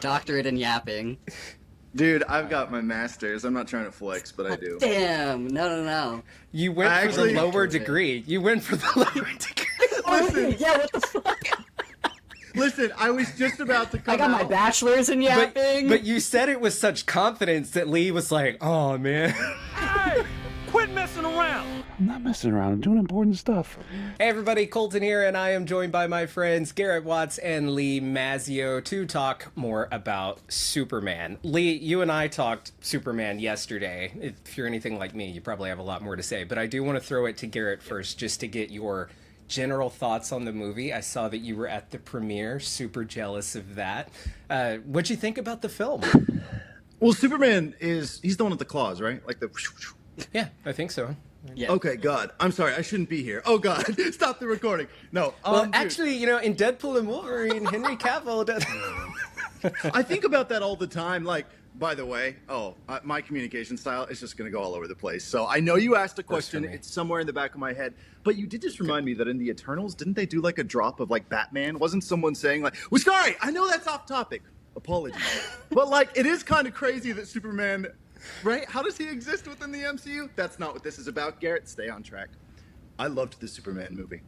doctorate in yapping. Dude, I've got my master's. I'm not trying to flex, but I do. Damn, no. You went for the lower degree. You went for the lower degree. Listen, Yeah, what the fuck? listen, I was just about to come I got my out. bachelor's in yapping. But you said it with such confidence that Lee was like, oh, man. Hey, quit messing around. I'm not messing around. I'm doing important stuff. Hey everybody, Colton here, and I am joined by my friends Garrett Watts and Lee Mazzio to talk more about Superman. Lee, you and I talked Superman yesterday. If you're anything like me, you probably have a lot more to say, but I do want to throw it to Garrett first just to get your general thoughts on the movie. I saw that you were at the premiere, super jealous of that. What'd you think about the film? Well, Superman he's the one with the claws, right? Like the... Yeah, I think so. Yeah. Okay, God. I'm sorry. I shouldn't be here. Oh, God. Stop the recording. No. Well, dude, actually, you know, in Deadpool and Wolverine, Henry Cavill does... I think about that all the time. Like, by the way, my communication style is just going to go all over the place. So I know you asked a question. It's somewhere in the back of my head. But you did just remind me that in the Eternals, didn't they do like a drop of like Batman? Wasn't someone saying like, well, sorry, I know that's off topic. Apologies. But like, it is kind of crazy that Superman... Right? How does he exist within the MCU? That's not what this is about, Garrett. Stay on track. I loved the Superman movie.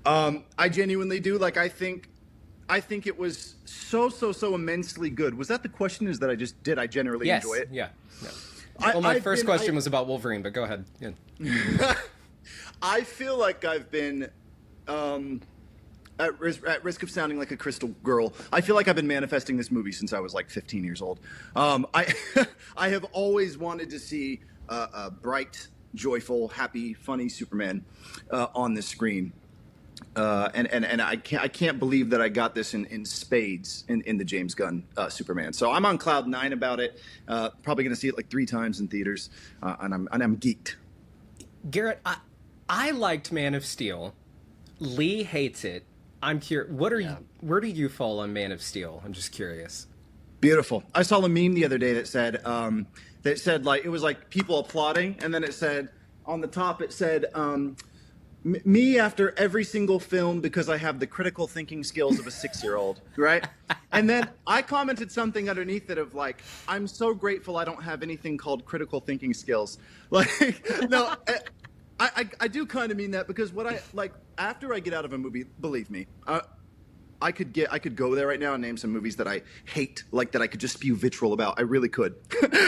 I genuinely do. Like, I think it was so immensely good. Was that the question? Is that I just did? I generally enjoy it. Yeah. Well, my first question was about Wolverine, but go ahead. Yeah. I feel like I've been at risk of sounding like a crystal girl. I feel like I've been manifesting this movie since I was like 15 years old. I have always wanted to see a bright, joyful, happy, funny Superman on the screen. And I can't believe that I got this in spades in the James Gunn Superman. So I'm on cloud 9 about it. Probably going to see it like 3 times in theaters, and I'm geeked. Garrett, I liked Man of Steel. Lee hates it. I'm curious. Where do you fall on Man of Steel? I'm just curious. Beautiful. I saw a meme the other day that said like it was like people applauding, and then it said on the top it said me after every single film because I have the critical thinking skills of a 6-year-old, right? And then I commented something underneath it of like, I'm so grateful I don't have anything called critical thinking skills. Like, no. I do kind of mean that because what I like after I get out of a movie, believe me, I could go there right now and name some movies that I hate, like that I could just spew vitriol about. I really could.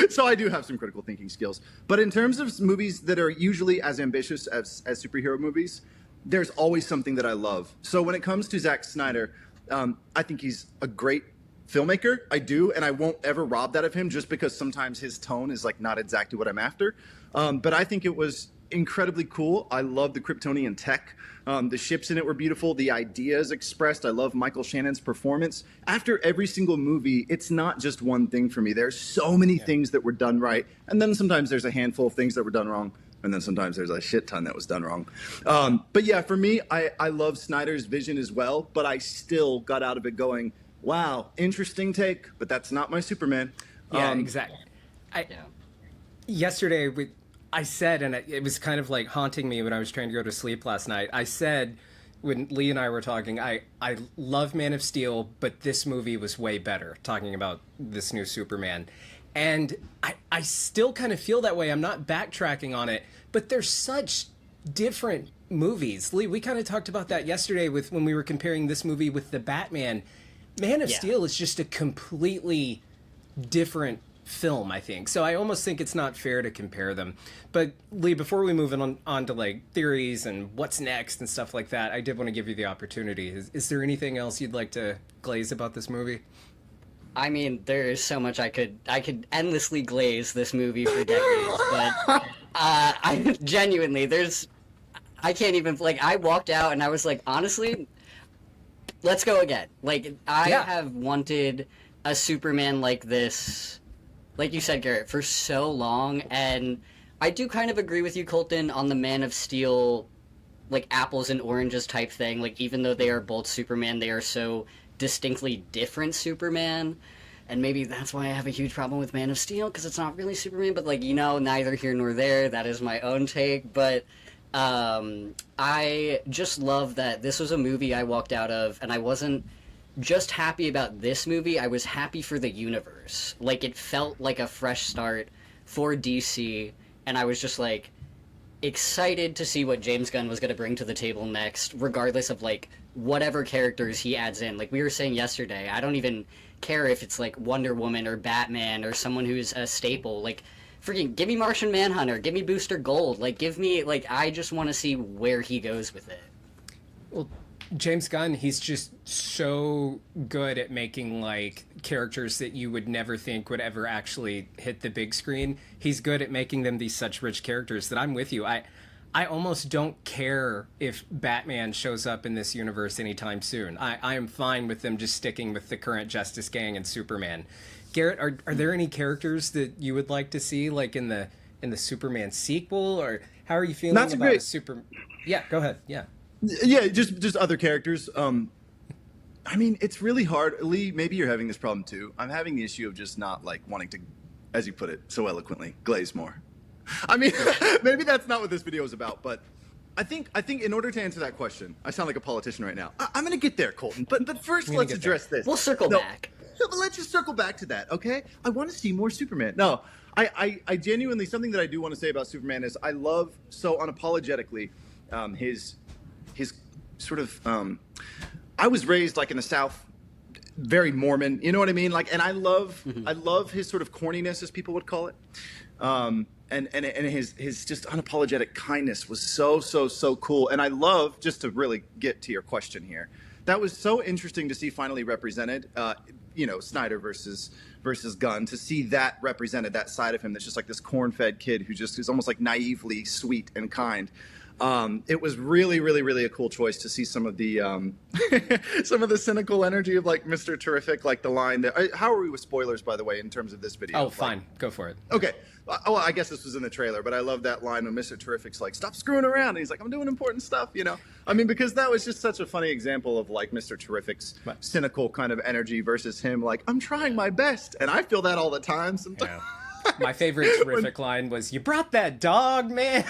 So I do have some critical thinking skills. But in terms of movies that are usually as ambitious as superhero movies, there's always something that I love. So when it comes to Zack Snyder, I think he's a great filmmaker. I do, and I won't ever rob that of him just because sometimes his tone is like not exactly what I'm after. But I think it was incredibly cool. I love the Kryptonian tech. The ships in it were beautiful. The ideas expressed. I love Michael Shannon's performance. After every single movie, it's not just one thing for me. There's so many things that were done right, and then sometimes there's a handful of things that were done wrong, and then sometimes there's a shit ton that was done wrong. But yeah, for me, I love Snyder's vision as well, but I still got out of it going, wow, interesting take, but that's not my Superman. Yeah, exactly. Yesterday, I said, and it was kind of like haunting me when I was trying to go to sleep last night. I said, when Lee and I were talking, I love Man of Steel, but this movie was way better, talking about this new Superman. And I still kind of feel that way. I'm not backtracking on it, but they're such different movies. Lee, we kind of talked about that yesterday when we were comparing this movie with the Batman. Man of Steel is just a completely different film, I think. So I almost think it's not fair to compare them. But Lee, before we move on to like theories and what's next and stuff like that, I did want to give you the opportunity. Is there anything else you'd like to glaze about this movie? I mean, there is so much I could endlessly glaze this movie for decades, but I genuinely I can't even, like, I walked out and I was like, honestly, let's go again. Like, I have wanted a Superman like this, like you said, Garrett, for so long, and I do kind of agree with you, Colton, on the Man of Steel, like, apples and oranges type thing. Like, even though they are both Superman, they are so distinctly different Superman, and maybe that's why I have a huge problem with Man of Steel, because it's not really Superman, but, like, you know, neither here nor there. That is my own take, but I just love that this was a movie I walked out of, and I wasn't just happy about this movie. I was happy for the universe. Like, it felt like a fresh start for DC, and I was just, like, excited to see what James Gunn was going to bring to the table next, regardless of, like, whatever characters he adds in. Like we were saying yesterday, I don't even care if it's, like, Wonder Woman or Batman or someone who's a staple. Like, freaking give me Martian Manhunter, give me Booster Gold, like, give me, like, I just want to see where he goes with it. Well, James Gunn, he's just so good at making, like, characters that you would never think would ever actually hit the big screen. He's good at making them these such rich characters that I'm with you. I almost don't care if Batman shows up in this universe anytime soon. I am fine with them just sticking with the current Justice Gang and Superman. Garrett, are there any characters that you would like to see, like, in the Superman sequel, or how are you feeling about a Super? Yeah, go ahead. Yeah. Yeah, just other characters. I mean, it's really hard. Lee, maybe you're having this problem too. I'm having the issue of just not, like, wanting to, as you put it so eloquently, glaze more. I mean, maybe that's not what this video is about, but I think in order to answer that question, I sound like a politician right now. I'm going to get there, Colton. But first, let's address this. We'll circle back. No, but let's just circle back to that, okay? I want to see more Superman. No, I genuinely, something that I do want to say about Superman is I love so unapologetically his sort of I was raised, like, in the South, very Mormon, you know what I mean? Like, and I love his sort of corniness, as people would call it. And his just unapologetic kindness was so cool. And I love, just to really get to your question here, that was so interesting to see finally represented, you know, Snyder versus Gunn, to see that represented, that side of him that's just like this corn-fed kid who just is almost like naively sweet and kind. It was really a cool choice to see some of the some of the cynical energy of, like, Mr. Terrific, like the line that. How are we with spoilers, by the way, in terms of this video? Oh, fine, go for it. Okay. Well, I guess this was in the trailer, but I love that line when Mr. Terrific's like, "Stop screwing around," and he's like, "I'm doing important stuff," you know. I mean, because that was just such a funny example of, like, Mr. Terrific's cynical kind of energy versus him, like, "I'm trying my best," and I feel that all the time sometimes. Yeah. My favorite Terrific line was, "You brought that dog, man."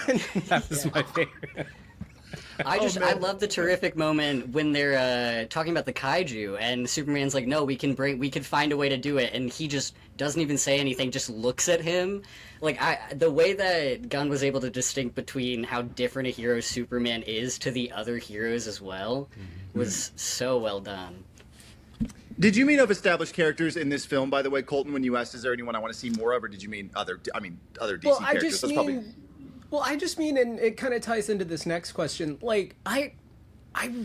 That was my favorite. I love the Terrific moment when they're talking about the kaiju, and Superman's like, "No, we can find a way to do it," and he just doesn't even say anything, just looks at him. Like, the way that Gunn was able to distinct between how different a hero Superman is to the other heroes as well was so well done. Did you mean of established characters in this film, by the way, Colton, when you asked, is there anyone I want to see more of, or did you mean other DC characters? I just mean, and it kind of ties into this next question, like, I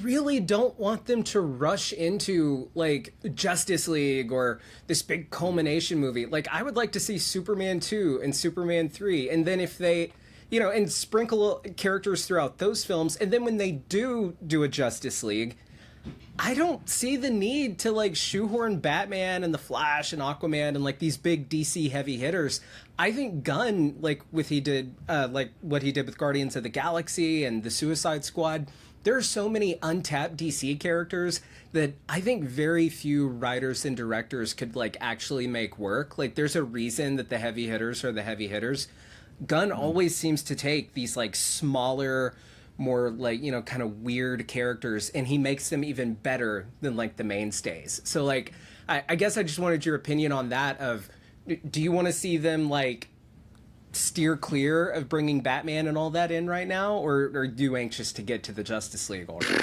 really don't want them to rush into, like, Justice League or this big culmination movie. Like, I would like to see Superman 2 and Superman 3, and then if they, you know, and sprinkle characters throughout those films, and then when they do a Justice League, I don't see the need to, like, shoehorn Batman and the Flash and Aquaman and, like, these big DC heavy hitters. I think Gunn, like what he did with Guardians of the Galaxy and the Suicide Squad, there are so many untapped DC characters that I think very few writers and directors could, like, actually make work. Like, there's a reason that the heavy hitters are the heavy hitters. Gunn always seems to take these, like, smaller, more, like, you know, kind of weird characters, and he makes them even better than, like, the mainstays. So, like, I guess I just wanted your opinion on that. Of, do you want to see them, like, steer clear of bringing Batman and all that in right now, or are you anxious to get to the Justice League already?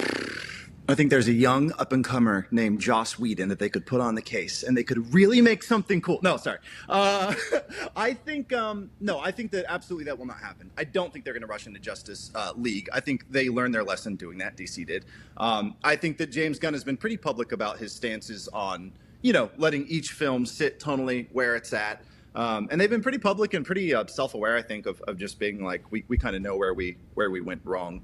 I think there's a young up-and-comer named Joss Whedon that they could put on the case, and they could really make something cool. No, sorry. I think that absolutely that will not happen. I don't think they're going to rush into Justice League. I think they learned their lesson doing that. DC did. I think that James Gunn has been pretty public about his stances on, you know, letting each film sit tonally where it's at. And they've been pretty public and pretty self-aware, I think, of just being like, we kind of know where we went wrong.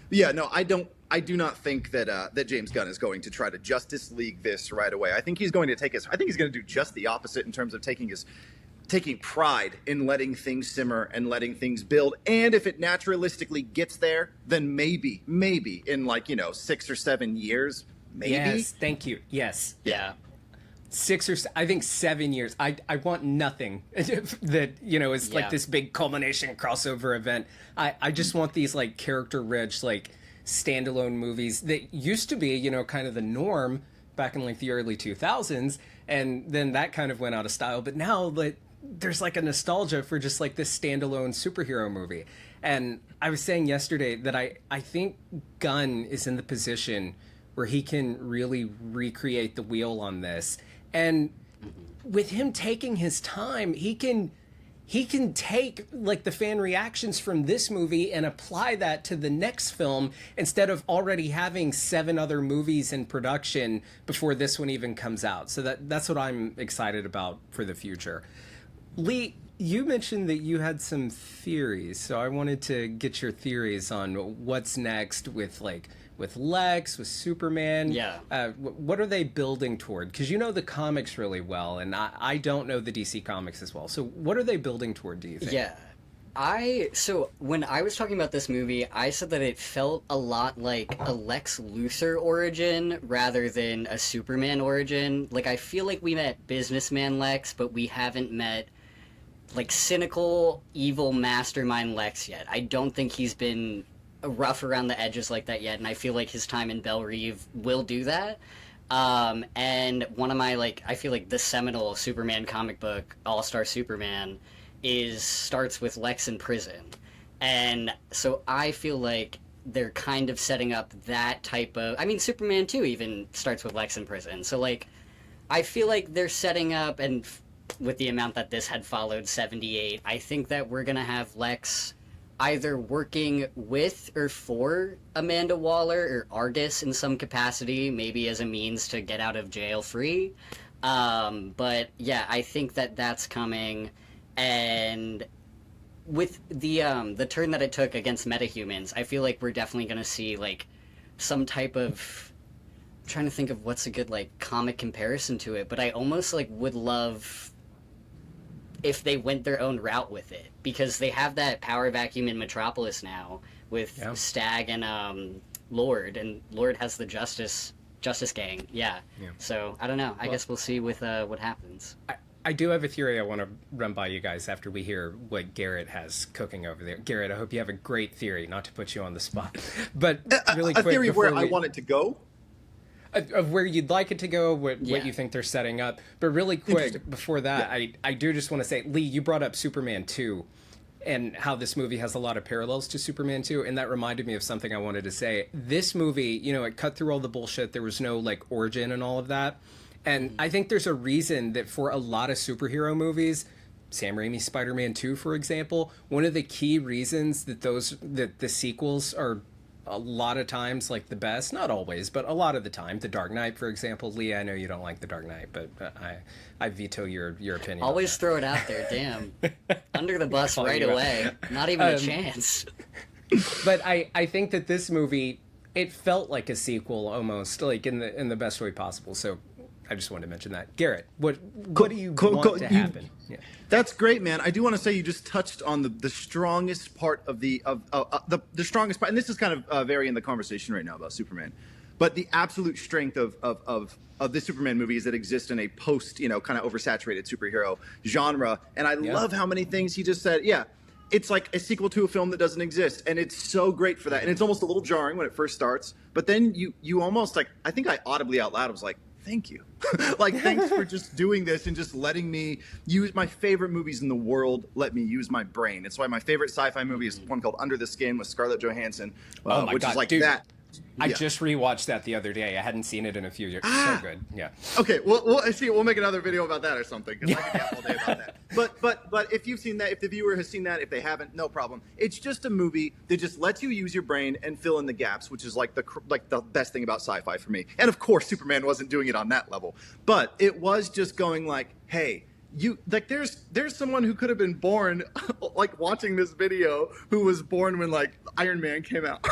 But yeah, no, I do not think that that James Gunn is going to try to Justice League this right away. I think he's going to do just the opposite in terms of taking pride in letting things simmer and letting things build. And if it naturalistically gets there, then maybe in, like, you know, 6 or 7 years, maybe. Yes, thank you. Yes. Yeah. 7 years. I want nothing that, you know, is like this big culmination crossover event. I just want these, like, character rich, like, standalone movies that used to be, you know, kind of the norm back in like the early 2000s, and then that kind of went out of style. But now, like, there's like a nostalgia for just like this standalone superhero movie. And I was saying yesterday that I think Gunn is in the position where he can really recreate the wheel on this. And with him taking his time, he can take like the fan reactions from this movie and apply that to the next film instead of already having 7 other movies in production before this one even comes out. So that's what I'm excited about for the future. Lee, you mentioned that you had some theories, so I wanted to get your theories on what's next with Lex, with Superman. Yeah. What are they building toward? Because you know the comics really well, and I don't know the DC comics as well. So what are they building toward, do you think? Yeah. So when I was talking about this movie, I said that it felt a lot like a Lex Luthor origin rather than a Superman origin. Like, I feel like we met businessman Lex, but we haven't met like cynical, evil mastermind Lex yet. I don't think he's been rough around the edges like that yet, and I feel like his time in Belle Reve will do that. And one of my, like, I feel like the seminal Superman comic book, All-Star Superman, starts with Lex in prison. And so I feel like they're kind of setting up that type of... I mean, Superman 2 even starts with Lex in prison. So, like, I feel like they're setting up, and with the amount that this had followed 78, I think that we're gonna have Lex either working with or for Amanda Waller or Argus in some capacity, maybe as a means to get out of jail free. But yeah, I think that that's coming. And with the turn that it took against metahumans, I feel like we're definitely going to see like some type of... I'm trying to think of what's a good like comic comparison to it, but I almost like would love if they went their own route with it, because they have that power vacuum in Metropolis now with Stag and Lord, and Lord has the Justice Gang. Yeah. So I don't know. I guess we'll see with what happens. I do have a theory I want to run by you guys after we hear what Garrett has cooking over there. Garrett, I hope you have a great theory, not to put you on the spot, but really quick, a theory of where I want it to go. Of where you'd like it to go, what you think they're setting up. But really quick, before that, I do just want to say, Lee, you brought up Superman 2 and how this movie has a lot of parallels to Superman 2, and that reminded me of something I wanted to say. This movie, you know, it cut through all the bullshit. There was no, like, origin and all of that. And I think there's a reason that for a lot of superhero movies, Sam Raimi's Spider-Man 2, for example, one of the key reasons that the sequels are a lot of times like the best, not always, but a lot of the time. The Dark Knight, for example. Lee, I know you don't like The Dark Knight, but I veto your opinion. Always throw it out there, damn. Under the bus right away. Not even a chance. But I think that this movie, it felt like a sequel almost, like in the best way possible. So I just wanted to mention that. Garrett, what do you want to happen? That's great, man. I do want to say you just touched on the strongest part of the strongest part, and this is kind of varying the conversation right now about Superman, but the absolute strength of this Superman movie is that it exists in a post, kind of oversaturated superhero genre, and I love how many things he just said. Yeah, it's like a sequel to a film that doesn't exist, and it's so great for that, and it's almost a little jarring when it first starts, but then you almost like, I think I audibly out loud was like, thank you. Like, thanks for just doing this and just letting me use my favorite movies in the world. Let me use my brain. It's why my favorite sci-fi movie is one called Under the Skin with Scarlett Johansson, which is like, dude, that. I just rewatched that the other day. I hadn't seen it in a few years. So good. Yeah. Okay. We'll make another video about that or something, because I could be all day about that. But if you've seen that, if the viewer has seen that, if they haven't, no problem. It's just a movie that just lets you use your brain and fill in the gaps, which is like the best thing about sci-fi for me. And of course, Superman wasn't doing it on that level, but it was just going like, hey, there's someone who could have been born like watching this video who was born when like Iron Man came out.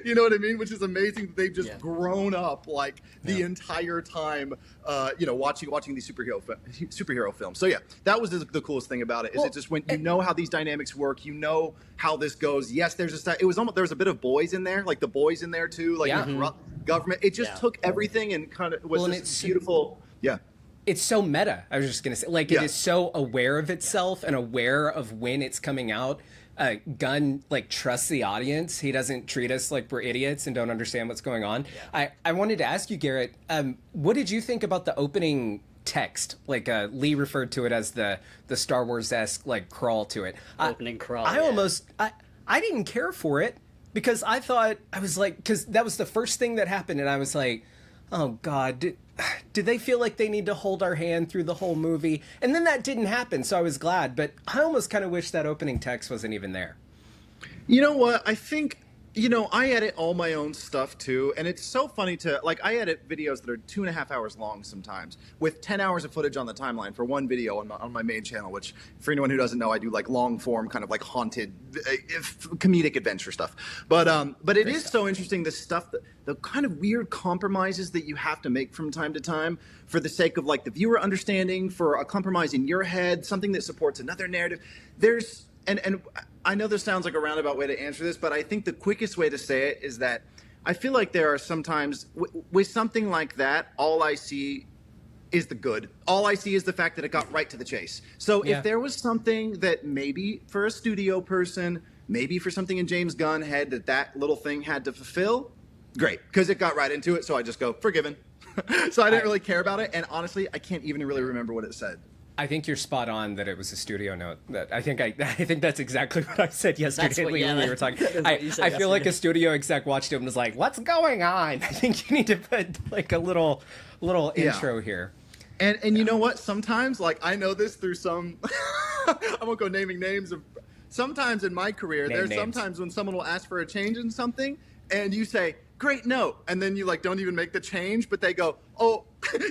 You know what I mean? Which is amazing that they've just grown up like the entire time, watching these superhero films. So yeah, that was the coolest thing about it. Is it just when you know how these dynamics work, you know how this goes. Yes, there was a bit of boys in there, like the boys in there too, like government. It just took everything and kind of was just beautiful. Yeah. It's so meta. I was just going to say, like, it is so aware of itself and aware of when it's coming out. Gunn like trusts the audience. He doesn't treat us like we're idiots and don't understand what's going on. I wanted to ask you, Garrett, what did you think about the opening text? Like Lee referred to it as the Star Wars-esque like crawl to it. Opening crawl. I didn't care for it because I thought, I was like, because that was the first thing that happened, and I was like, oh God, did they feel like they need to hold our hand through the whole movie? And then that didn't happen, so I was glad, but I almost kind of wish that opening text wasn't even there. You know what? I think, I edit all my own stuff too, and it's so funny to, like, I edit videos that are 2.5 hours long sometimes, with 10 hours of footage on the timeline for one video on my main channel, which, for anyone who doesn't know, I do, like, long-form, kind of, like, haunted, comedic adventure stuff. But it is so interesting, the stuff, the kind of weird compromises that you have to make from time to time for the sake of, like, the viewer understanding, for a compromise in your head, something that supports another narrative. There's... And I know this sounds like a roundabout way to answer this, but I think the quickest way to say it is that I feel like there are sometimes, with something like that, all I see is the good. All I see is the fact that it got right to the chase. So if there was something that maybe for a studio person, maybe for something in James Gunn head that little thing had to fulfill, great, because it got right into it, so I just go, forgiven. So I didn't really care about it, and honestly, I can't even really remember what it said. I think you're spot on that it was a studio note. That I think that's exactly what I said yesterday when we were talking. I feel like a studio exec watched it and was like, "What's going on?" I think you need to put like a little intro here. And you know what? Sometimes, like, I know this through some. I won't go naming names of. Sometimes in my career, there's sometimes when someone will ask for a change in something, and you say, "Great note," and then you like don't even make the change, but they go, "Oh."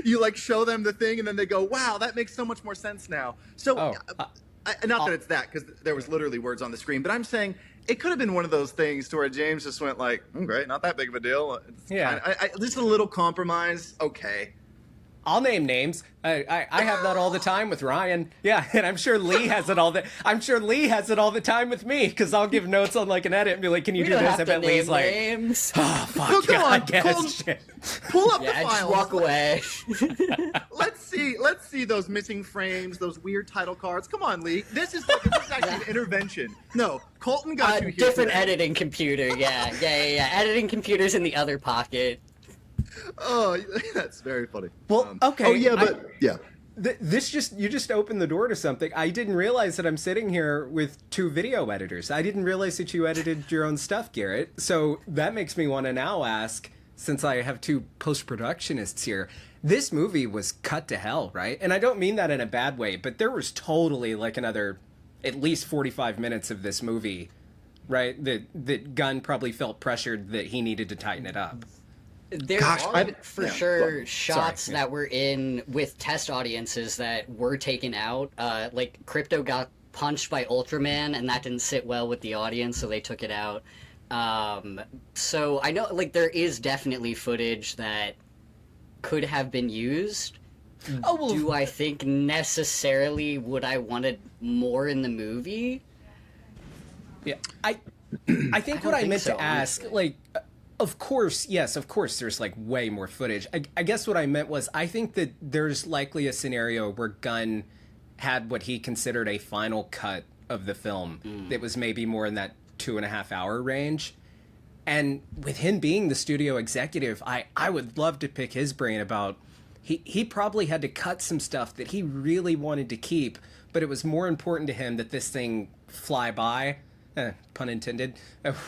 You like show them the thing and then they go, wow, that makes so much more sense now. So not that it's that, because there was literally words on the screen, but I'm saying it could have been one of those things to where James just went like, great, not that big of a deal. Just a little compromise. Okay. I'll name names. I have that all the time with Ryan. Yeah, and I'm sure Lee has it all the time with me, because I'll give notes on like an edit and be like, "Can you do this?" I bet Lee's like, "Oh fuck, no, come on, I guess." Pull up the files. Just walk away. Let's see those missing frames, those weird title cards. Come on, Lee. This is actually an intervention. No, Colton got you here. Different editing computer. Yeah. Editing computer's in the other pocket. Oh, that's very funny. Well, okay. Oh yeah, but you just opened the door to something. I didn't realize that I'm sitting here with two video editors. I didn't realize that you edited your own stuff, Garrett. So that makes me want to now ask, since I have two post-productionists here, this movie was cut to hell, right? And I don't mean that in a bad way, but there was totally like another at least 45 minutes of this movie, right? That Gunn probably felt pressured that he needed to tighten it up. There are for sure shots that were in with test audiences that were taken out. Like Crypto got punched by Ultraman, and that didn't sit well with the audience, so they took it out. So I know, like, there is definitely footage that could have been used. Oh, well, do I think necessarily would I wanted more in the movie? Yeah, I think what I meant to ask, like. Of course, there's like way more footage. I guess what I meant was I think that there's likely a scenario where Gunn had what he considered a final cut of the film that was maybe more in that 2.5 hour range. And with him being the studio executive, I would love to pick his brain about he probably had to cut some stuff that he really wanted to keep, but it was more important to him that this thing fly by. Pun intended.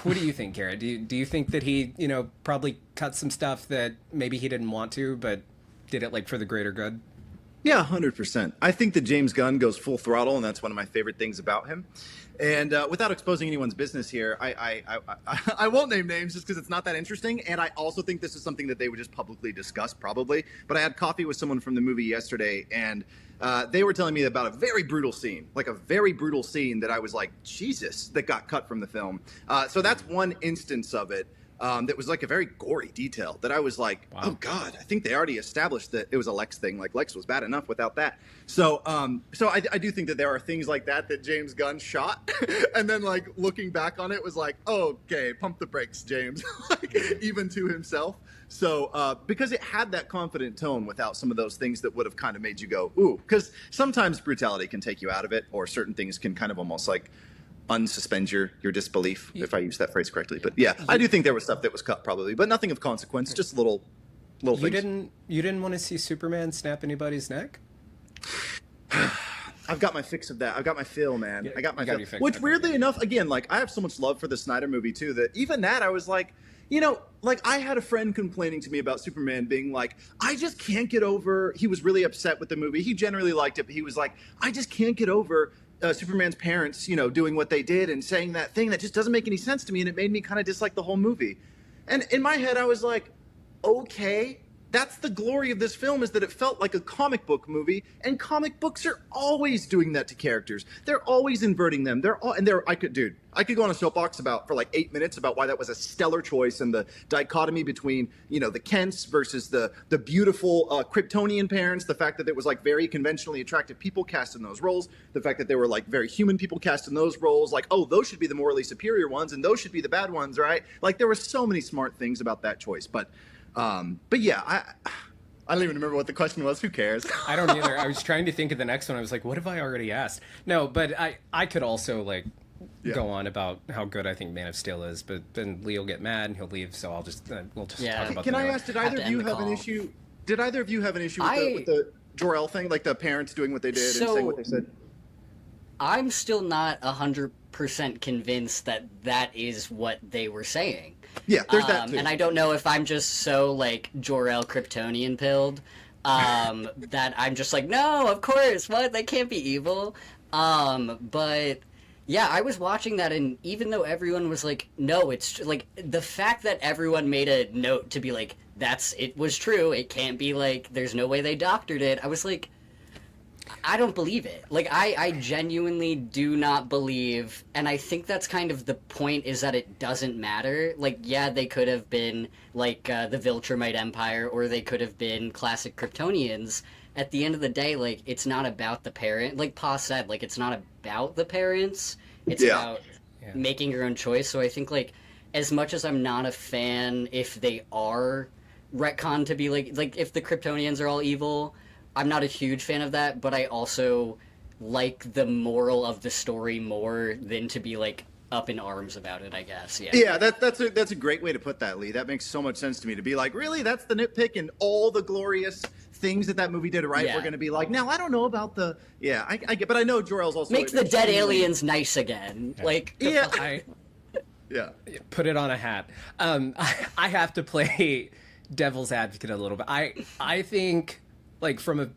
What do you think, Garrett? Do you think that he, probably cut some stuff that maybe he didn't want to, but did it like for the greater good? Yeah, 100%. I think that James Gunn goes full throttle, and that's one of my favorite things about him. And without exposing anyone's business here, I won't name names just because it's not that interesting. And I also think this is something that they would just publicly discuss, probably. But I had coffee with someone from the movie yesterday, and they were telling me about a very brutal scene, that I was like, Jesus, that got cut from the film. So that's one instance of it. That was like a very gory detail that I was like, wow. Oh God, I think they already established that it was a Lex thing. Like Lex was bad enough without that. So I do think that there are things like that James Gunn shot, and then like looking back on it was like, oh, okay, pump the brakes, James, like even to himself. So because it had that confident tone without some of those things that would have kind of made you go, ooh, because sometimes brutality can take you out of it, or certain things can kind of almost like unsuspend your disbelief, if I use that phrase correctly. But yeah, I do think there was stuff that was cut probably, but nothing of consequence, just little things. You didn't want to see Superman snap anybody's neck? I've got my fix of that. I've got my fill, man. Yeah, I got my you got fill. your fix. Which, Okay. weirdly enough, again, like, I have so much love for the Snyder movie, too, that even that, I was like, you know, like, I had a friend complaining to me about Superman being like, I just can't get over, he was really upset with the movie. He generally liked it, but he was like, I just can't get over Superman's parents, you know, doing what they did and saying that thing that just doesn't make any sense to me, and it made me kind of dislike the whole movie. And in my head, I was like, okay, that's the glory of this film, is that it felt like a comic book movie, and comic books are always doing that to characters. They're always inverting them. I could go on a soapbox for like 8 minutes about why that was a stellar choice, and the dichotomy between, you know, the Kents versus the beautiful Kryptonian parents, the fact that there was like very conventionally attractive people cast in those roles, the fact that there were like very human people cast in those roles, like, oh, those should be the morally superior ones and those should be the bad ones, right? Like, there were so many smart things about that choice, but yeah, I don't even remember what the question was. Who cares? I don't either. I was trying to think of the next one. I was like, what have I already asked? No, but I could also like go on about how good I think Man of Steel is, but then Lee will get mad and he'll leave, so we'll just talk about Can the I new ask, did Have either to of you end the have an call. issue? Did either of you have an issue with the Jor-El thing, like the parents doing what they did and saying what they said? I'm still not 100% convinced that that is what they were saying. Yeah, there's that too. And I don't know if I'm just so, like, Jor-El Kryptonian pilled, that I'm just like, no, of course, what? They can't be evil. But, yeah, I was watching that, and even though everyone was like, no, it's, like, the fact that everyone made a note to be like, it was true, it can't be, like, there's no way they doctored it, I was like, I don't believe it. Like, I genuinely do not believe, and I think that's kind of the point, is that it doesn't matter. Like, yeah, they could have been, like, the Viltrumite Empire, or they could have been classic Kryptonians. At the end of the day, like, it's not about the parent. Like Pa said, like, it's not about the parents. It's about making your own choice. So I think, like, as much as I'm not a fan if they are retconned to be, like, if the Kryptonians are all evil, I'm not a huge fan of that, but I also like the moral of the story more than to be, like, up in arms about it, I guess. Yeah, that's a great way to put that, Lee. That makes so much sense to me, to be like, really, that's the nitpick, and all the glorious things that movie did right, we're going to be like, now, I don't know about the... Yeah, I get, but I know Jor-El's also... Make the dead aliens nice again. Like... Yeah. Yeah. Put it on a hat. I have to play devil's advocate a little bit. I think... Like, from a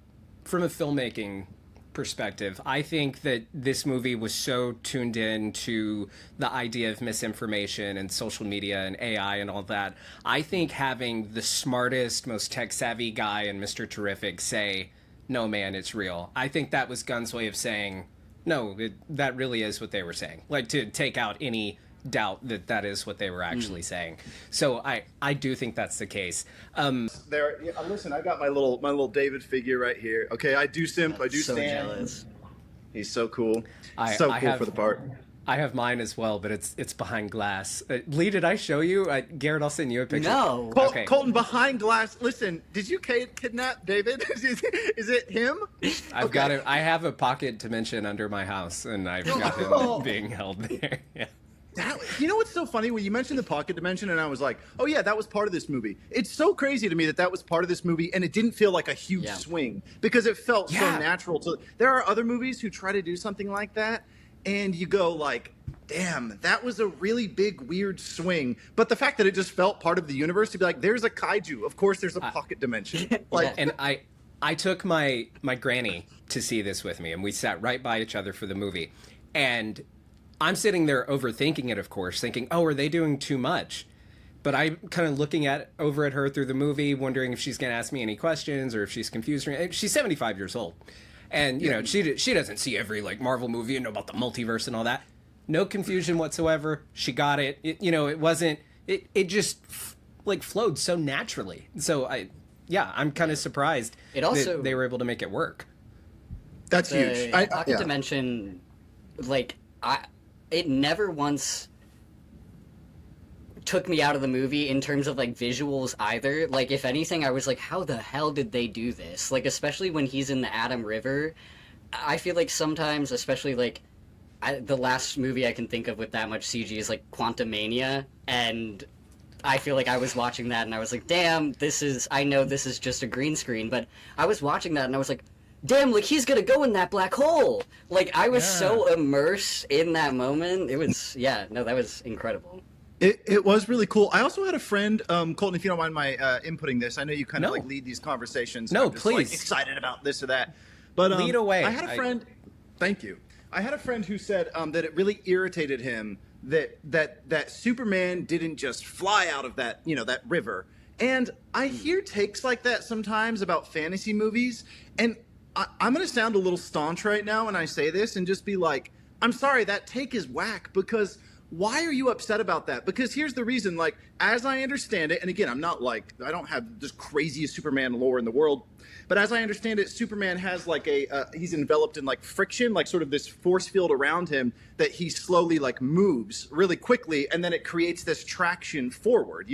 filmmaking perspective, I think that this movie was so tuned in to the idea of misinformation and social media and AI and all that. I think having the smartest, most tech-savvy guy in Mr. Terrific say, no, man, it's real. I think that was Gunn's way of saying, no, that really is what they were saying. Like, to take out any doubt that is what they were actually saying. So I do think that's the case. Listen, I got my little David figure right here. Okay, I do simp. I do so stand. jealous. He's so cool. I Cool have- for the part. I have mine as well, but it's behind glass. Lee, did I show you? Garrett, I'll send you a picture. No. Okay. Colton, behind glass. Listen, did you kidnap David? Is it him? I've got it. I have a pocket dimension under my house, and I've got him being held there. Yeah. You know what's so funny? When you mentioned the pocket dimension, and I was like, oh yeah, that was part of this movie. It's so crazy to me that was part of this movie, and it didn't feel like a huge swing, because it felt so natural. There are other movies who try to do something like that, and you go like, damn, that was a really big, weird swing. But the fact that it just felt part of the universe, to be like, there's a kaiju. Of course there's a pocket dimension. Like, And I took my granny to see this with me, and we sat right by each other for the movie. And I'm sitting there overthinking it, of course, thinking, oh, are they doing too much? But I'm kind of looking over at her through the movie, wondering if she's going to ask me any questions or if she's confused. She's 75 years old. And, you know, she doesn't see every, like, Marvel movie and know about the multiverse and all that. No confusion whatsoever. She got it. It wasn't... It just, like, flowed so naturally. So, I'm kind of surprised that they were able to make it work. That's huge. Pocket dimension, like, it never once took me out of the movie in terms of, like, visuals either. Like, if anything, I was like, how the hell did they do this? Like, especially when he's in the Adam River, I feel like sometimes, especially, like, the last movie I can think of with that much CG is like Quantumania, and I feel like I was watching that and I was like, damn, I know this is just a green screen, but I was watching that and I was like, damn, like he's gonna go in that black hole. Like I was so immersed in that moment. It was, that was incredible. It was really cool. I also had a friend, Colton, if you don't mind my inputting this. I know you kind of like lead these conversations. No, I'm just, please. Like, excited about this or that. But lead away. I had a friend. Thank you. I had a friend who said that it really irritated him that Superman didn't just fly out of that that river. And I hear takes like that sometimes about fantasy movies, and I'm going to sound a little staunch right now when I say this, and just be like, I'm sorry, that take is whack, because why are you upset about that? Because here's the reason, like, as I understand it, and again, I don't have this craziest Superman lore in the world, but as I understand it, Superman has like he's enveloped in like friction, like sort of this force field around him that he slowly like moves really quickly, and then it creates this traction forward,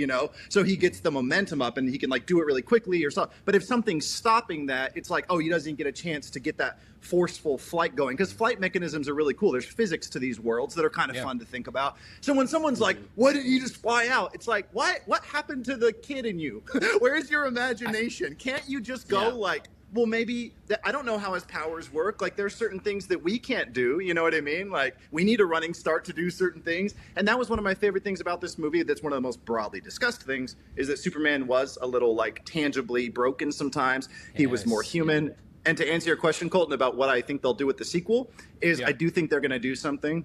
so he gets the momentum up and he can like do it really quickly or something. But if something's stopping that, it's like, oh, he doesn't get a chance to get that forceful flight going, because flight mechanisms are really cool. There's physics to these worlds that are kind of fun to think about. So when someone's like, why didn't you just fly out? It's like, what happened to the kid in you? Where's your imagination? Can't you just go like, well, maybe I don't know how his powers work. Like, there's certain things that we can't do. You know what I mean? Like, we need a running start to do certain things. And that was one of my favorite things about this movie. That's one of the most broadly discussed things, is that Superman was a little like tangibly broken sometimes. He was more human. And to answer your question, Colton, about what I think they'll do with the sequel, is I do think they're going to do something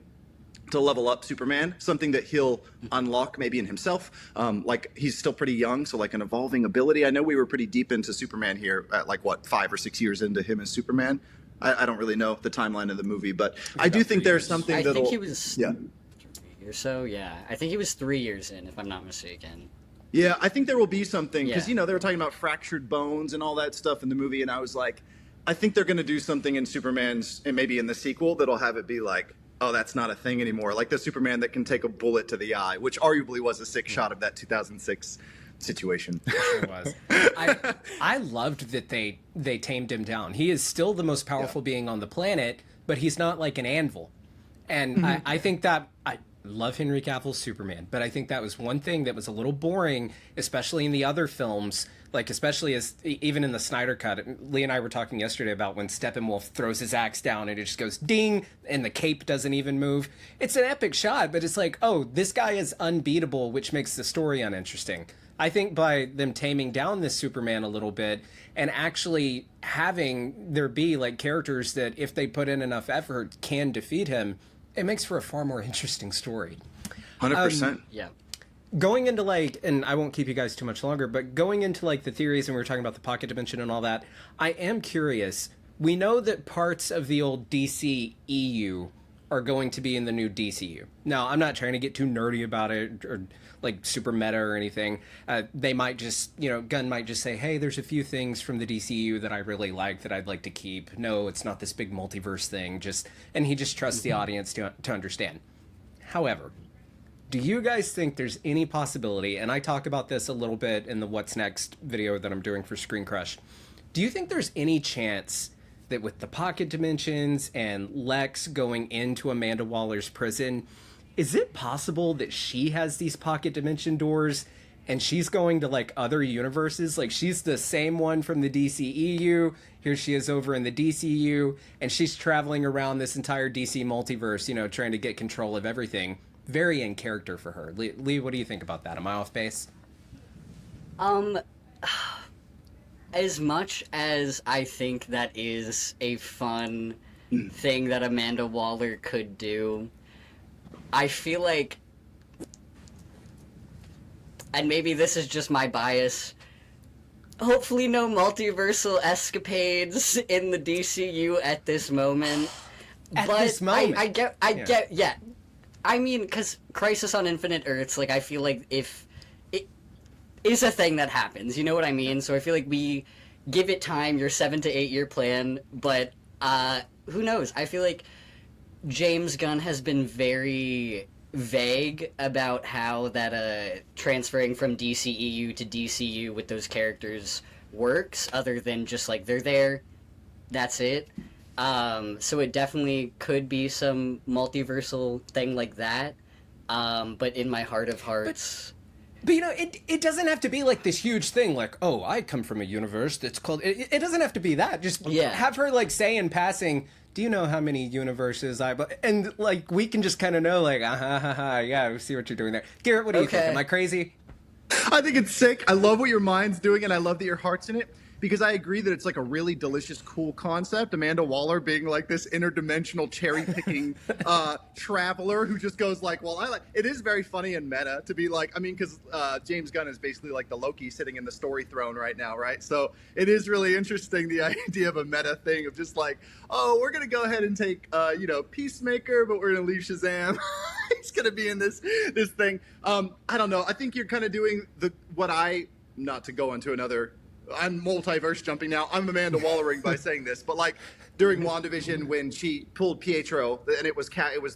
to level up Superman, something that he'll unlock maybe in himself. Like, he's still pretty young, so like an evolving ability. I know we were pretty deep into Superman here at 5 or 6 years into him as Superman. I don't really know the timeline of the movie, but I do think there's something that'll... I think he was 3 or so, I think he was 3 years in, if I'm not mistaken. Yeah, I think there will be something, because, they were talking about fractured bones and all that stuff in the movie, and I was like, I think they're going to do something in Superman's, and maybe in the sequel, that'll have it be like, oh, that's not a thing anymore. Like the Superman that can take a bullet to the eye, which arguably was a sick shot of that 2006 situation. It was. I loved that they tamed him down. He is still the most powerful being on the planet, but he's not like an anvil. And I think that... I love Henry Cavill's Superman, but I think that was one thing that was a little boring, especially in the other films, like especially even in the Snyder Cut. Lee and I were talking yesterday about when Steppenwolf throws his axe down and it just goes ding, and the cape doesn't even move. It's an epic shot, but it's like, oh, this guy is unbeatable, which makes the story uninteresting. I think by them taming down this Superman a little bit and actually having there be like characters that, if they put in enough effort, can defeat him, it makes for a far more interesting story. 100%. Going into like, and I won't keep you guys too much longer, but going into like the theories, and we were talking about the pocket dimension and all that, I am curious. We know that parts of the old DC EU are going to be in the new DCU. Now, I'm not trying to get too nerdy about it or like super meta or anything. They might just, Gunn might just say, hey, there's a few things from the DCU that I really like that I'd like to keep. No, it's not this big multiverse thing. And he just trusts the audience to understand. However, do you guys think there's any possibility, and I talk about this a little bit in the What's Next video that I'm doing for ScreenCrush, do you think there's any chance that with the pocket dimensions and Lex going into Amanda Waller's prison, is it possible that she has these pocket dimension doors and she's going to like other universes? Like, she's the same one from the DCEU. Here she is over in the DCU, and she's traveling around this entire DC multiverse, trying to get control of everything. Very in character for her. Lee, what do you think about that? Am I off base? As much as I think that is a fun thing that Amanda Waller could do, I feel like, and maybe this is just my bias, hopefully no multiversal escapades in the DCU at this moment. This moment? I get, I mean, because Crisis on Infinite Earths, like, I feel like if it is a thing that happens, you know what I mean? So I feel like we give it time, your 7 to 8 year plan, but who knows? I feel like James Gunn has been very vague about how that transferring from DCEU to DCU with those characters works, other than just like they're there, that's it. So it definitely could be some multiversal thing like that. But in my heart of hearts, But it doesn't have to be like this huge thing. Like, oh, I come from a universe that's called. It doesn't have to be that. Just have her like say in passing, "Do you know how many universes I?" And like we can just kind of know, like, yeah, we see what you're doing there. Garrett, what do you think? Am I crazy? I think it's sick. I love what your mind's doing, and I love that your heart's in it. Because I agree that it's like a really delicious, cool concept. Amanda Waller being like this interdimensional cherry-picking traveler who just goes like, well, it is very funny and meta to be like, I mean, because James Gunn is basically like the Loki sitting in the story throne right now, right? So it is really interesting, the idea of a meta thing of just like, oh, we're going to go ahead and take, Peacemaker, but we're going to leave Shazam. He's going to be in this thing. I don't know. I think you're kind of doing not to go into another... I'm multiverse jumping now. I'm Amanda Wallering by saying this, but like during WandaVision when she pulled Pietro and it was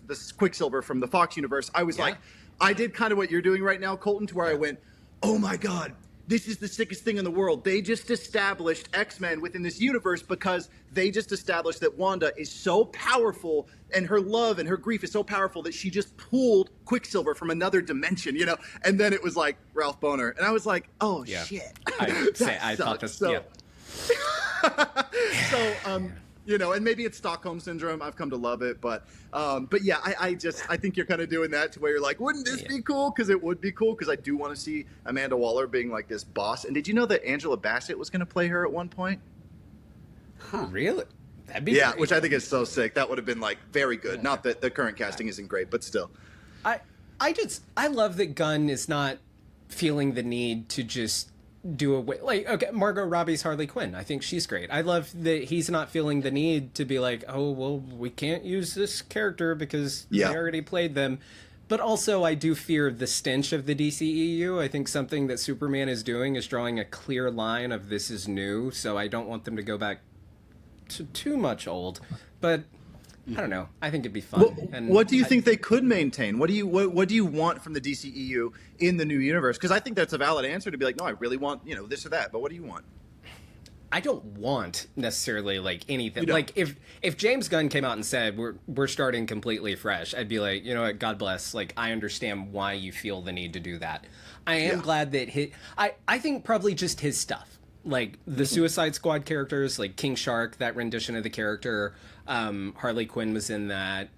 this Quicksilver from the Fox universe, I was like, I did kind of what you're doing right now, Colton, to where I went, oh my God, this is the sickest thing in the world. They just established X-Men within this universe because they just established that Wanda is so powerful and her love and her grief is so powerful that she just pulled Quicksilver from another dimension, And then it was like Ralph Bohner. And I was like, oh, shit. I thought this, so, and maybe it's Stockholm Syndrome. I've come to love it. But yeah, I think you're kind of doing that to where you're like, wouldn't this be cool? Because it would be cool because I do want to see Amanda Waller being like this boss. And did you know that Angela Bassett was going to play her at one point? Huh. Really? That'd be great. Which I think is so sick. That would have been like very good. Yeah. Not that the current casting isn't great, but still. I love that Gunn is not feeling the need to just do away. Like, okay, Margot Robbie's Harley Quinn. I think she's great. I love that he's not feeling the need to be like, oh, well, we can't use this character because they already played them. But also, I do fear the stench of the DCEU. I think something that Superman is doing is drawing a clear line of this is new, so I don't want them to go back to too much old. But I don't know. I think it'd be fun. What do you think they could maintain? What do you want from the DCEU in the new universe? Because I think that's a valid answer to be like, no, I really want this or that. But what do you want? I don't want necessarily like anything. Like if James Gunn came out and said we're starting completely fresh, I'd be like, you know what, God bless. Like I understand why you feel the need to do that. I am glad that I think probably just his stuff. Like the Suicide Squad characters, like King Shark, that rendition of the character, Harley Quinn was in that,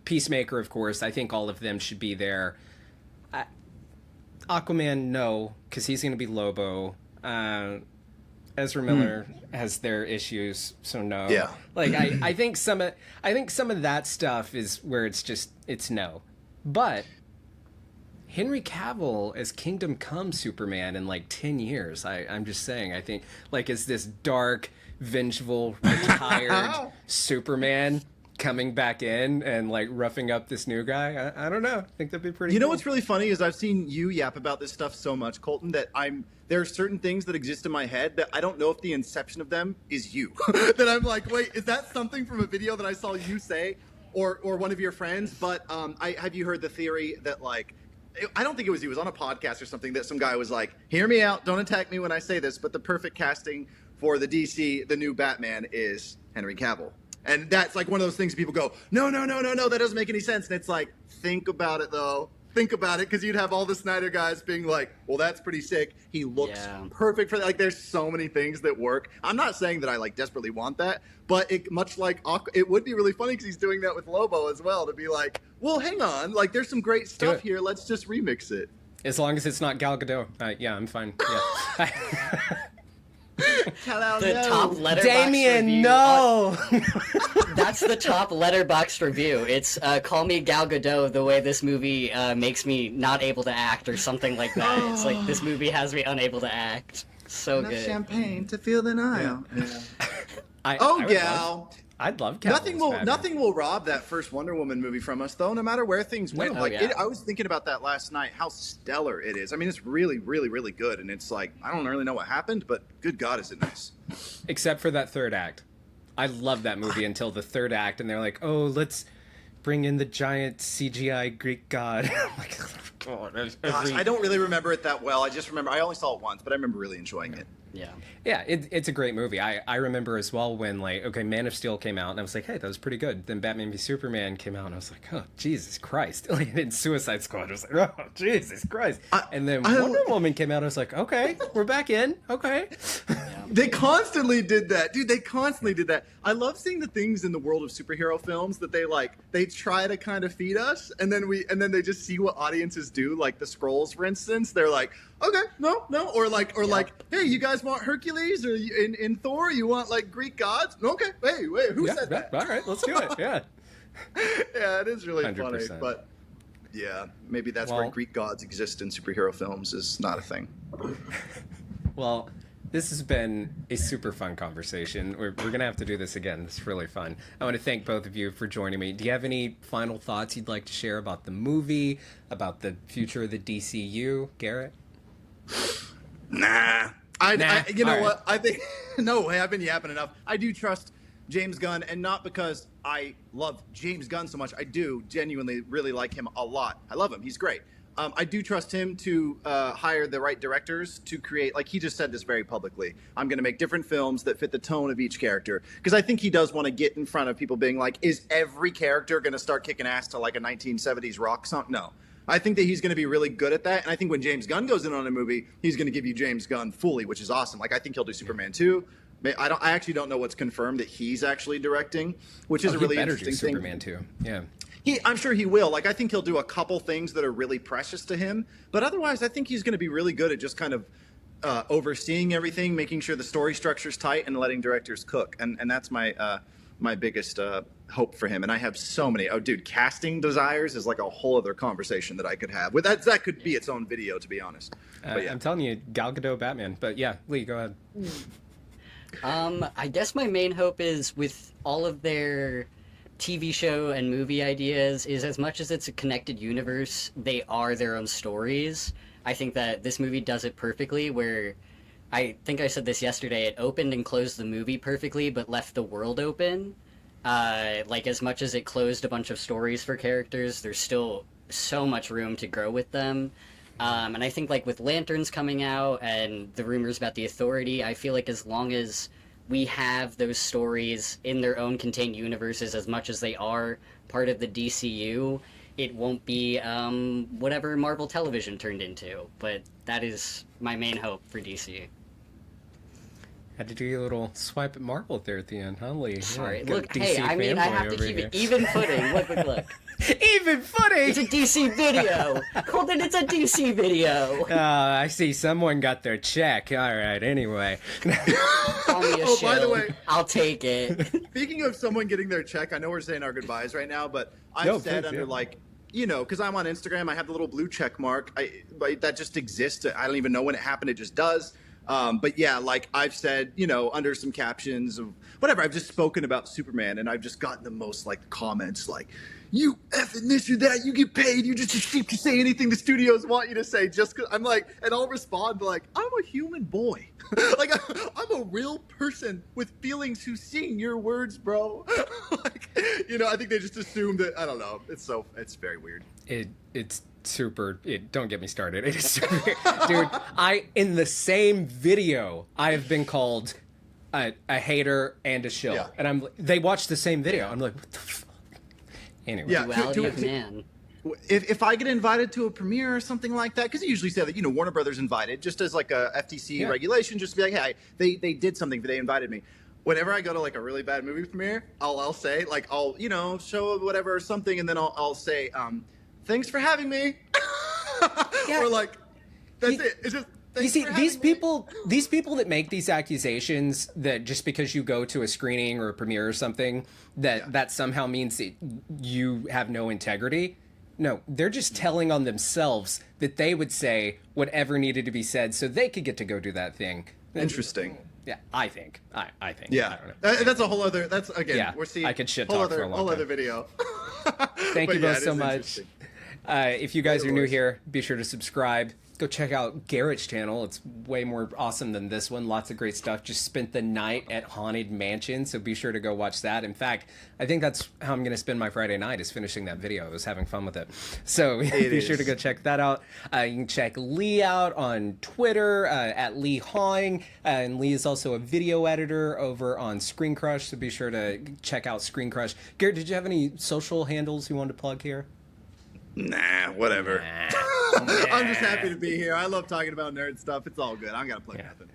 Peacemaker, of course. I think all of them should be there. Aquaman, no, because he's going to be Lobo. Ezra Miller has their issues, so no. Yeah. Like I think some of that stuff is where it's no. But Henry Cavill as Kingdom Come Superman in like 10 years. I'm just saying, I think like as this dark, vengeful, retired Superman coming back in and like roughing up this new guy. I don't know. I think that'd be pretty cool. You know what's really funny is I've seen you yap about this stuff so much, Colton, that there are certain things that exist in my head that I don't know if the inception of them is you. That I'm like, wait, is that something from a video that I saw you say or one of your friends? But have you heard the theory that like, I don't think it was you. It was on a podcast or something that some guy was like, hear me out. Don't attack me when I say this, but the perfect casting for the DC, the new Batman, is Henry Cavill. And that's like one of those things people go, no, that doesn't make any sense. And it's like, think about it, though. Think about it, because you'd have all the Snyder guys being like, well, that's pretty sick. He looks perfect for that. Like, there's so many things that work. I'm not saying that I, like, desperately want that, but it would be really funny because he's doing that with Lobo as well, to be like, well, hang on. Like, there's some great stuff here. Let's just remix it. As long as it's not Gal Gadot. Yeah, I'm fine. Yeah. Top letterbox Damien, review. no. That's the top letterbox review. It's call me Gal Gadot the way this movie makes me not able to act or something like that. It's like this movie has me unable to act. So enough good. Champagne to feel the Nile. Yeah. Gal. I'd love Gal. Nothing will rob that first Wonder Woman movie from us, though. No matter where things went, I was thinking about that last night. How stellar it is. I mean, it's really, really, really good. And it's like I don't really know what happened, but good God, is it nice? Except for that third act. I love that movie until the third act, and they're like, "Oh, let's bring in the giant CGI Greek god." I'm like, oh, gosh, I don't really remember it that well. I just remember I only saw it once, but I remember really enjoying it. Yeah. Yeah, it's a great movie. I remember as well when, like, okay, Man of Steel came out, and I was like, hey, that was pretty good. Then Batman v Superman came out, and I was like, oh, Jesus Christ. Like, and then Suicide Squad, I was like, oh, Jesus Christ. And then Wonder Woman came out, and I was like, okay, we're back in. Okay. They constantly did that. Dude, they constantly did that. I love seeing the things in the world of superhero films that they try to kind of feed us, and then they just see what audiences do, like the Skrulls, for instance. They're like, okay, no, or like, hey, you guys want Hercules, or in Thor, you want like Greek gods? Okay, wait, who said that? All right, let's do it. Yeah. Yeah, it is really 100%. funny, but yeah, maybe that's where Greek gods exist in superhero films is not a thing. Well, this has been a super fun conversation. We're going to have to do this again. It's really fun. I want to thank both of you for joining me. Do you have any final thoughts you'd like to share about the movie, about the future of the DCU, Garrett? Nah. You know what? I think, no way, I've been yapping enough. I do trust James Gunn, and not because I love James Gunn so much. I do genuinely really like him a lot. I love him. He's great. I do trust him to hire the right directors to create, like he just said this very publicly, I'm going to make different films that fit the tone of each character. Because I think he does want to get in front of people being like, is every character going to start kicking ass to like a 1970s rock song? No. I think that he's going to be really good at that. And I think when James Gunn goes in on a movie, he's going to give you James Gunn fully, which is awesome. Like, I think he'll do Superman 2. I actually don't know what's confirmed that he's actually directing, which is a really interesting thing. Superman 2. Yeah. I'm sure he will. Like, I think he'll do a couple things that are really precious to him. But otherwise, I think he's going to be really good at just kind of overseeing everything, making sure the story structure's tight, and letting directors cook. And that's my biggest hope for him. And I have so many. Oh, dude, casting desires is like a whole other conversation that I could have. With that could be its own video, to be honest. But yeah. I'm telling you, Gal Gadot Batman. But yeah, Lee, go ahead. I guess my main hope is with all of their TV show and movie ideas is, as much as it's a connected universe, they are their own stories. I think that this movie does it perfectly, where I think I said this yesterday, it opened and closed the movie perfectly, but left the world open. Like, as much as it closed a bunch of stories for characters, there's still so much room to grow with them. And I think, like, with Lanterns coming out and the rumors about the Authority, I feel like as long as we have those stories in their own contained universes, as much as they are part of the DCU, it won't be whatever Marvel Television turned into. But that is my main hope for DC. Had to do your little swipe at Marvel there at the end, huh, Lee? Sorry. Yeah, look, hey, I mean, I have to keep it even footing. Look. Even footing! It's a DC video! Colton, it's a DC video! I see someone got their check. All right, anyway. Call me a Oh, shill. by the way, I'll take it. speaking of someone getting their check, I know we're saying our goodbyes right now, but I've said please, under yeah. like, you know, because I'm on Instagram, I have the little blue check mark. That just exists. I don't even know when it happened. It just does. But yeah, like I've said, you know, under some captions of whatever, I've just spoken about Superman, and I've just gotten the most like comments like, you effing this or that, you get paid, you're just a sheep to say anything the studios want you to say, just 'cause I'm like, and I'll respond like, I'm a human boy. Like, I'm a real person with feelings who's seeing your words, bro. Like, you know, I think they just assume that, I don't know, it's very weird. It's super. Don't get me started. It is super. Dude, in the same video, I have been called a hater and a shill. Yeah. And they watched the same video. I'm like, what the fuck? Anyway. Yeah. Duality of man. If I get invited to a premiere or something like that, because they usually say that, you know, Warner Brothers invited, just as like a FTC regulation, just to be like, hey, they did something, they invited me. Whenever I go to like a really bad movie premiere, I'll say, like, I'll, you know, show whatever or something, and then I'll say, thanks for having me. Yeah. Or like, that's it. It's just, You see, these people that make these accusations that just because you go to a screening or a premiere or something, that somehow means that you have no integrity. No, they're just telling on themselves that they would say whatever needed to be said so they could get to go do that thing. Interesting. Yeah, I think. I think. Yeah. I don't know. That's a whole other, that's, again, Yeah, we're seeing I could shit whole talk other, for a long whole time. other video. Thank But you yeah, both it so is much. interesting. If you guys are new Otherwise. here, be sure to subscribe. go check out Garrett's channel. It's way more awesome than this one. Lots of great stuff. Just spent the night at Haunted Mansion, so be sure to go watch that. In fact, I think that's how I'm going to spend my Friday night, is finishing that video. I was having fun with it. So be sure to go check that out. You can check Lee out on Twitter at Lee Hawing, and Lee is also a video editor over on ScreenCrush, so be sure to check out ScreenCrush. Garrett, did you have any social handles you wanted to plug here? Nah, whatever. I'm just happy to be here. I love talking about nerd stuff. It's all good. I don't got to plug nothing.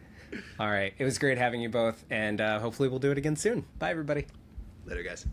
All right. It was great having you both, and hopefully we'll do it again soon. Bye, everybody. Later, guys.